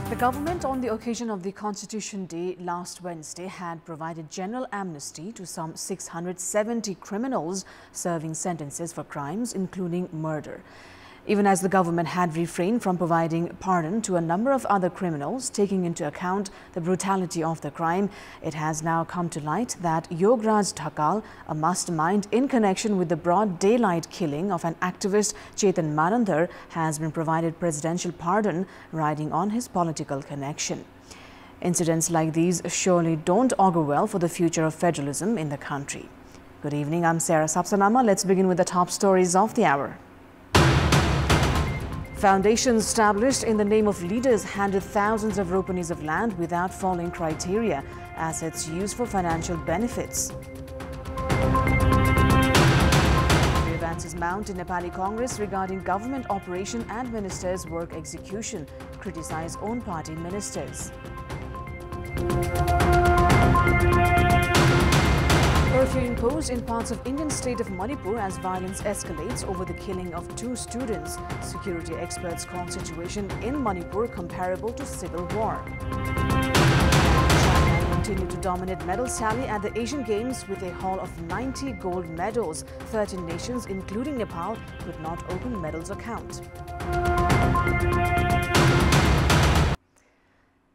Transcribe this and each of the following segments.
The government, on the occasion of the Constitution Day last Wednesday, had provided general amnesty to some 670 criminals serving sentences for crimes including murder. Even as the government had refrained from providing pardon to a number of other criminals, taking into account the brutality of the crime, it has now come to light that Yograj Dhakal, a mastermind in connection with the broad daylight killing of an activist Chetan Marandhar, has been provided presidential pardon riding on his political connection. Incidents like these surely don't augur well for the future of federalism in the country. Good evening, I'm Sarah Sapsanama. Let's begin with the top stories of the hour. Foundations established in the name of leaders handed thousands of rupees of land without following criteria, assets used for financial benefits. Grievances mount in Nepali Congress regarding government operation and ministers' work execution, criticize own party ministers. Curfew imposed in parts of Indian state of Manipur as violence escalates over the killing of 2 students. Security experts call situation in Manipur comparable to civil war. China continued to dominate medal tally at the Asian Games with a haul of 90 gold medals. 13 nations, including Nepal, could not open medals account.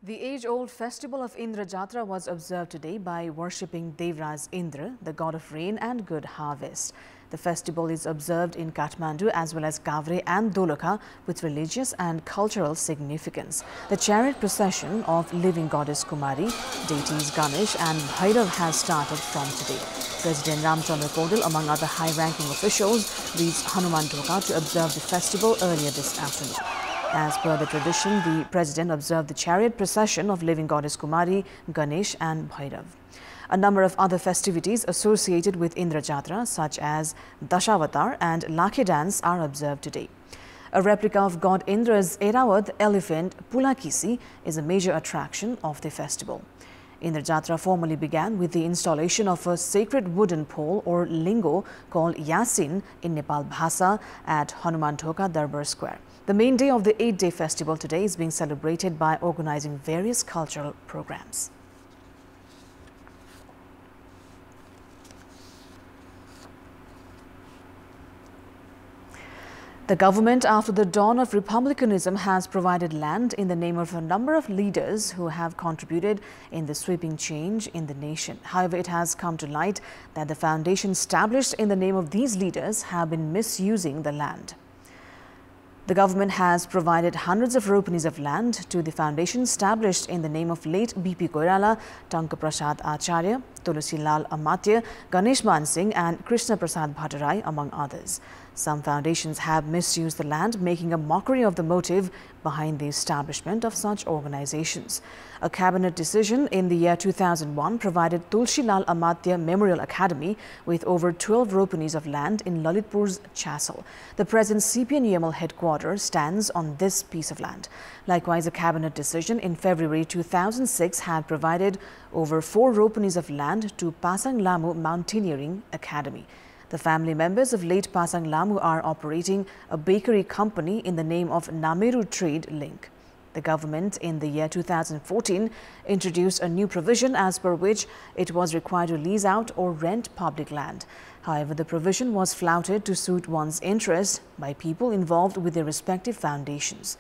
The age-old festival of Indrajatra was observed today by worshipping Devraj Indra, the god of rain and good harvest. The festival is observed in Kathmandu as well as Gavre and Dolakha with religious and cultural significance. The chariot procession of living goddess Kumari, deities Ganesh and Bhairav has started from today. President Ramchandra Kodal, among other high-ranking officials, reached Hanuman Thoka to observe the festival earlier this afternoon. As per the tradition, the president observed the chariot procession of living goddess Kumari, Ganesh and Bhairav. A number of other festivities associated with Indrajatra, such as Dashavatar and Lakhe dance, are observed today. A replica of god Indra's Airavata elephant Pulakisi is a major attraction of the festival. Indrajatra formally began with the installation of a sacred wooden pole or lingo called Yasin in Nepal Bhasa at Hanuman Thoka Darbar Square. The main day of the 8-day festival today is being celebrated by organizing various cultural programs. The government, after the dawn of republicanism, has provided land in the name of a number of leaders who have contributed in the sweeping change in the nation. However, it has come to light that the foundation established in the name of these leaders have been misusing the land. The government has provided hundreds of rupees of land to the foundation established in the name of late B.P. Koirala, Tanka Prasad Acharya, Tulsi Lal Amatya, Ganesh Man Singh and Krishna Prasad Bhattarai, among others. Some foundations have misused the land, making a mockery of the motive behind the establishment of such organizations. A cabinet decision in the year 2001 provided Tulsi Lal Amatya Memorial Academy with over 12 rupees of land in Lalitpur's Chasal. The present CPN-UML headquarters stands on this piece of land. Likewise, a cabinet decision in February 2006 had provided over 4 rupees of land to Pasang Lamu Mountaineering Academy. The family members of late Pasang Lamu are operating a bakery company in the name of Nameru Trade Link. The government in the year 2014 introduced a new provision as per which it was required to lease out or rent public land. However, the provision was flouted to suit one's interest by people involved with their respective foundations.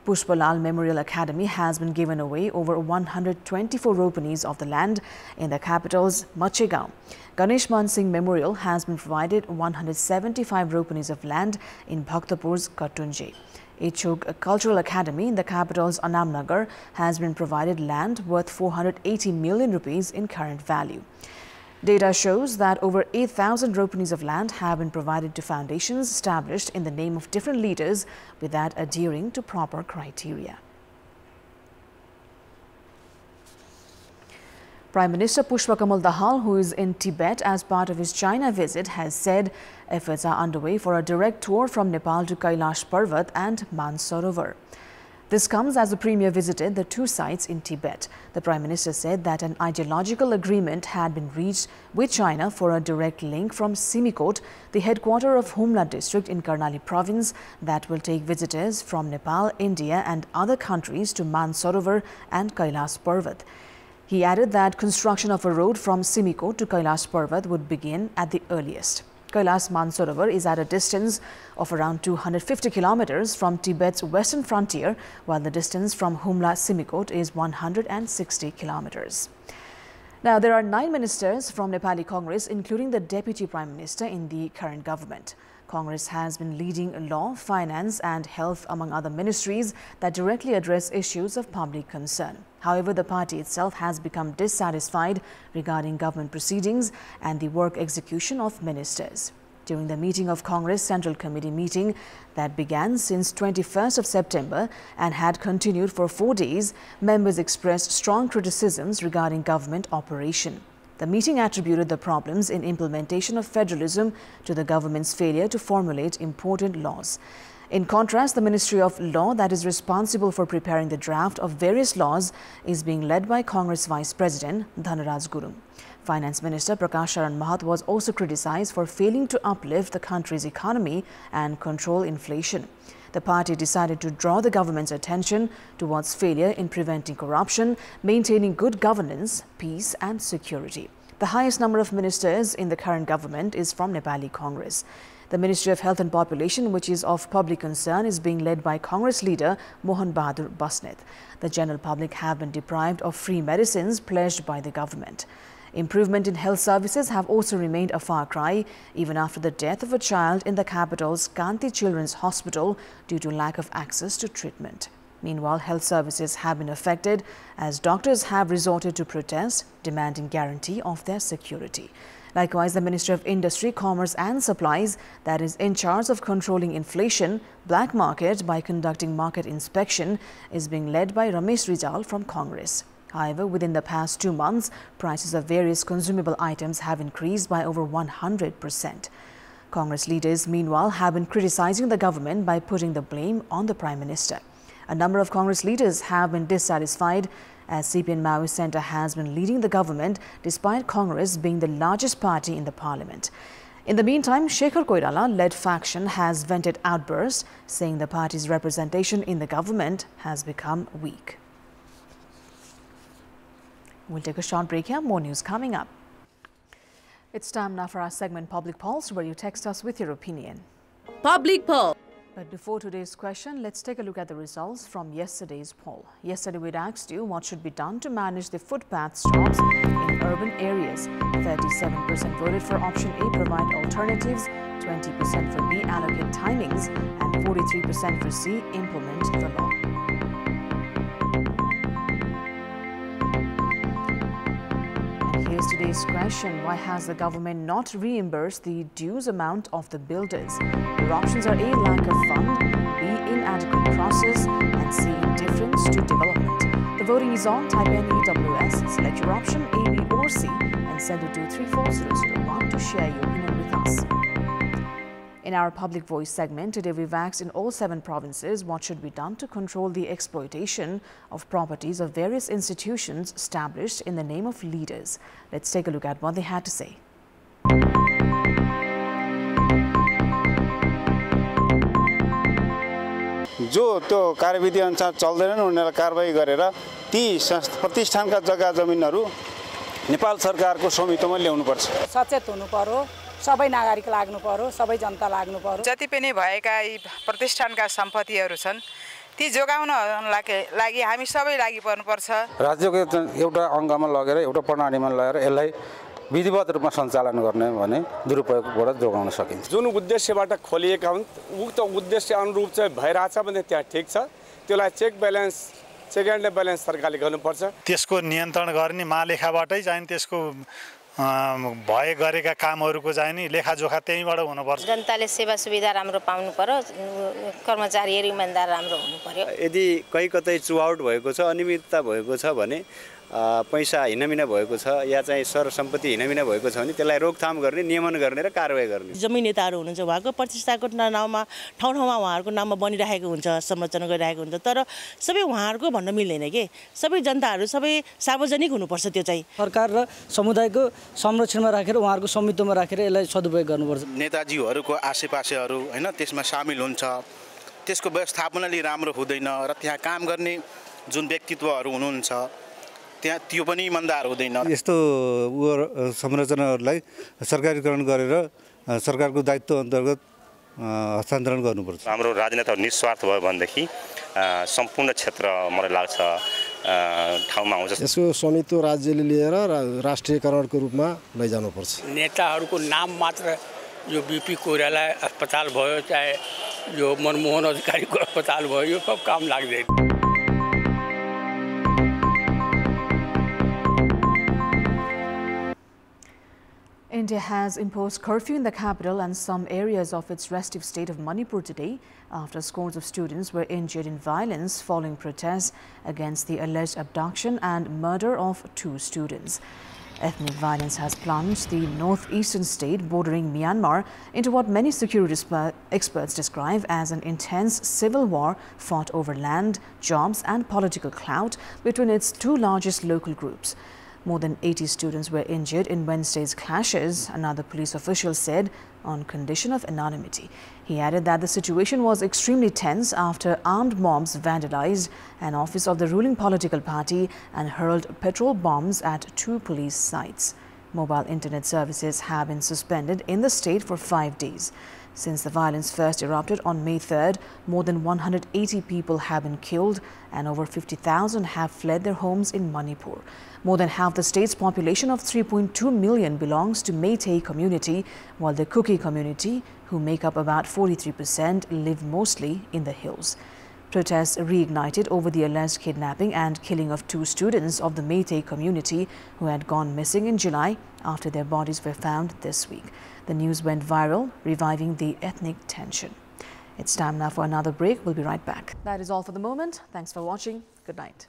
Pushpalal Memorial Academy has been given away over 124 rupees of the land in the capital's Machegaon. Ganesh Man Singh Memorial has been provided 175 rupees of land in Bhaktapur's Katunje. Ichug Cultural Academy in the capital's Anamnagar has been provided land worth 480 million rupees in current value. Data shows that over 8,000 rupees of land have been provided to foundations established in the name of different leaders without adhering to proper criteria. Prime Minister Pushpa Kamal Dahal, who is in Tibet as part of his China visit, has said efforts are underway for a direct tour from Nepal to Kailash Parvat and Mansarovar. This comes as the Premier visited the two sites in Tibet. The Prime Minister said that an ideological agreement had been reached with China for a direct link from Simikot, the headquarters of Humla district in Karnali province, that will take visitors from Nepal, India and other countries to Mansarovar and Kailas Parvat. He added that construction of a road from Simikot to Kailas Parvat would begin at the earliest. Kailas Mansarovar is at a distance of around 250 kilometers from Tibet's western frontier, while the distance from Humla Simikot is 160 kilometers. Now, there are 9 ministers from Nepali Congress, including the Deputy Prime Minister in the current government. Congress has been leading law, finance and health among other ministries that directly address issues of public concern. However, the party itself has become dissatisfied regarding government proceedings and the work execution of ministers. During the meeting of Congress Central Committee meeting that began since 21st of September and had continued for 4 days, members expressed strong criticisms regarding government operation. The meeting attributed the problems in implementation of federalism to the government's failure to formulate important laws. In contrast, the Ministry of Law, that is responsible for preparing the draft of various laws, is being led by Congress Vice President Dhanaraj Gurung. Finance Minister Prakash Sharan Mahat was also criticized for failing to uplift the country's economy and control inflation. The party decided to draw the government's attention towards failure in preventing corruption, maintaining good governance, peace and security. The highest number of ministers in the current government is from Nepali Congress. The Ministry of Health and Population, which is of public concern, is being led by Congress leader Mohan Bahadur Basnet. The general public have been deprived of free medicines pledged by the government. Improvement in health services have also remained a far cry, even after the death of a child in the capital's Kanti Children's Hospital due to lack of access to treatment. Meanwhile, health services have been affected as doctors have resorted to protest, demanding guarantee of their security. Likewise, the Ministry of Industry, Commerce and Supplies, that is in charge of controlling inflation, black market by conducting market inspection, is being led by Ramesh Rijal from Congress. However, within the past 2 months, prices of various consumable items have increased by over 100%. Congress leaders, meanwhile, have been criticizing the government by putting the blame on the Prime Minister. A number of Congress leaders have been dissatisfied as CPN Maoist Centre has been leading the government despite Congress being the largest party in the parliament. In the meantime, Shekhar Koirala-led faction has vented outbursts, saying the party's representation in the government has become weak. We'll take a short break here. More news coming up. It's time now for our segment Public Pulse, where you text us with your opinion. Public Pulse. But before today's question, let's take a look at the results from yesterday's poll. Yesterday, we'd asked you what should be done to manage the footpath stops in urban areas. 37% voted for option A, provide alternatives, 20% for B, allocate timings, and 43% for C, implement the law. Here's today's question. Why has the government not reimbursed the dues amount of the builders? Your options are A, lack of fund, B, inadequate process, and C, indifference to development. The voting is on. Type NEWS, select your option A, B or C and send it to 34001 to share your opinion with us. In our Public Voice segment, today we've asked in all 7 provinces what should be done to control the exploitation of properties of various institutions established in the name of leaders. Let's take a look at what they had to say. जो त्यो कार्यविधि अनुसार चल्दैनन् उनीहरुलाई कारबाही गरेर ती प्रतिष्ठानका जग्गा जमिनहरु नेपाल सरकारको स्वामित्वमा ल्याउनु पर्छ। सचेत हुनु पर्यो, सबै नागरिक लाग्नु पर्यो, सबै जनता लाग्नु पर्यो। जति पनि भएका यी प्रतिष्ठानका सम्पत्तिहरु छन् ती जोगाउन लागि हामी सबै लागि पर्नुपर्छ। राज्यको एउटा अंगमा लगेर एउटा प्रणालीमा लगेर यसलाई विधिवत रूपमा सञ्चालन गर्ने भने दुरुपयोगबाट जोगाउन सकिन्छ। जुन उद्देश्यबाट खोलिएका हुन् उक्त उद्देश्य अनुरूप चाहिँ भइराछ भने त्यहाँ ठीक छ, त्यसलाई चेक एन्ड ब्यालेन्स सरकारले गर्नुपर्छ। त्यसको नियन्त्रण गर्ने महालेखाबाटै चाहिँ त्यसको भए गरेका कामहरुको चाहिँ नि लेखाजोखा त्यहीबाट हुनुपर्छ। जनताले सेवा सुविधा राम्रो पाउनु पर्यो, कर्मचारीहरु इमानदार राम्रो हुनु पर्यो। यदि कतै चुआउट भएको छ, अनियमितता भएको छ भने पैसा हिनामिना भएको छ या चाहिँ सरसम्पत्ति हिनामिना भएको छ भने त्यसलाई रोकथाम गर्ने, नियमन गर्ने र कारबाही गर्ने। जमिन नेताहरू हुनुहुन्छ, उहाँको प्रतिष्ठाको नाममा ठाउँ-ठाउँमा उहाँहरूको नाममा बनिरहेको हुन्छ, संरचना गरिरहेको हुन्छ, तर सबै उहाँहरूको भन्न मिल्दैन के। सबै जनताहरू सबै सार्वजनिक हुनुपर्छ। त्यो चाहिँ सरकार र समुदायको संरक्षणमा राखेर उहाँहरूको स्वामित्वमा राखेर यसलाई सदुपयोग गर्नुपर्छ। नेताजीहरूको आसेपासेहरू हैन त्यसमा सामेल हुन्छ, त्यसको व्यवस्थापनले राम्रो हुँदैन र त्यहाँ काम गर्ने जुन व्यक्तित्वहरू हुनुहुन्छ त्यहाँ त्यो पनि इमानदार हुँदैन। यस्तो संरचनाहरूलाई सरकारीकरण गरेर सरकारको दायित्व अन्तर्गत हस्तान्तरण गर्नुपर्छ। हाम्रो राजनेताहरू निस्वार्थ भयो भनेदेखि सम्पूर्ण क्षेत्र मलाई लाग्छ ठाउँमा आउँछ। यसको स्वामित्व राज्यले लिएर राष्ट्रियकरणको रूपमा लैजानुपर्छ। नेताहरूको नाम मात्र यो बीपी कोइराला अस्पताल भयो, चाहे यो मनमोहन अधिकारीको अस्पताल भयो, यो सब काम लाग्दैन। India has imposed curfew in the capital and some areas of its restive state of Manipur today after scores of students were injured in violence following protests against the alleged abduction and murder of 2 students. Ethnic violence has plunged the northeastern state bordering Myanmar into what many security experts describe as an intense civil war fought over land, jobs and political clout between its 2 largest local groups. More than 80 students were injured in Wednesday's clashes, another police official said, on condition of anonymity. He added that the situation was extremely tense after armed mobs vandalized an office of the ruling political party and hurled petrol bombs at 2 police sites. Mobile internet services have been suspended in the state for 5 days. Since the violence first erupted on May 3rd, more than 180 people have been killed and over 50,000 have fled their homes in Manipur. More than half the state's population of 3.2 million belongs to Meitei community, while the Kuki community, who make up about 43%, live mostly in the hills. Protests reignited over the alleged kidnapping and killing of 2 students of the Meitei community who had gone missing in July after their bodies were found this week. The news went viral, reviving the ethnic tension. It's time now for another break. We'll be right back. That is all for the moment. Thanks for watching. Good night.